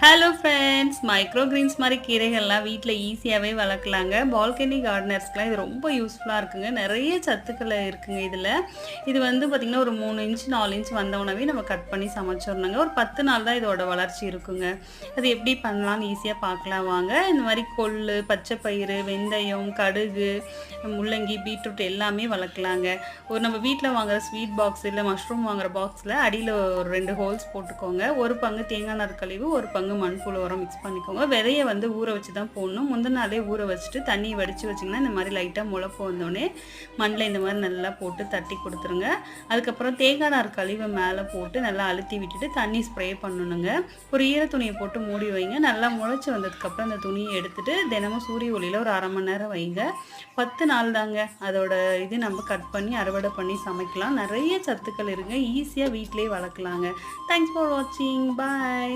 Hello friends! Micro Green's மாரி கீரைகள்லாம் வீட்ல ஈஸியாவே வளர்க்கலாங்க. Balcony கார்டனர்ஸ்க்குலாம் இது ரொம்ப யூஸ்ஃபுல்லா இருக்குங்க. நெறைய சத்துக்கள் இருக்குங்க இதுல. இது வந்து பார்த்தீங்கன்னா, ஒரு 3 இன்ச் 4 இன்ச் வந்தவுடனவே நம்ம கட் பண்ணி சமைச்சிடணுங்க. ஒரு 10 நாள் தான் இதோட வளர்ச்சி இருக்குங்க. அது எப்படி பண்ணலான்னு ஈஸியா பார்க்கலாம் வாங்க. இந்த மாரி கொள்ளு, பச்சை பயிறு, வெந்தயம், கடுகு, முள்ளங்கி, பீட்ரூட் எல்லாமே வளர்க்கலாங்க. ஒரு நம்ம வீட்ல வாங்குற ஸ்வீட் பாக்ஸ் இல்ல மஷ்ரூம் வாங்குற பாக்ஸ்ல அடியில ஒரு 2 ஹோல்ஸ் போட்டுக்கோங்க. 1 பங்கு தேங்காய் நார் கழிவு, 1 பங்கு மண்புழு உரம் மிக்ஸ் பண்ணிக்கோங்க. விதைய வந்து ஊற வச்சு தான் போடணும். முந்தின நாளே ஊற வச்சுட்டு தண்ணிய வடிச்சு வச்சிங்கன்னா, இந்த மாரி லைட்டா முளப்பு வந்தோனே மண்ல இந்த மாரி நல்லா போட்டு தட்டி குடுத்துருங்க. அதுக்கப்புறம் தேங்காய் நார் கழிவ மேல போட்டு நல்லா அழுத்தி விட்டுட்டு தண்ணி ஸ்ப்ரே பண்ணணுங்க. ஒரு ஈர துணிய போட்டு மூடி வைங்க. நல்லா முளைச்சு வந்ததுக்கப்புறம் அந்த துணிய எடுத்துட்டு தினமும் சூரிய ஒளியில ஒரு 1/2 மணி நேரம் வைங்க. 10 நாள் தாங்க அதோட இது நம்ம கட் பண்ணி அறுவடை பண்ணி சமைக்கலாம். நெறைய சத்துக்கள் இருக்குங்க. ஈஸியா வீட்லயே வளர்க்கலாங்க. தேங்க்ஸ் ஃபார் வாட்சிங். பாய்.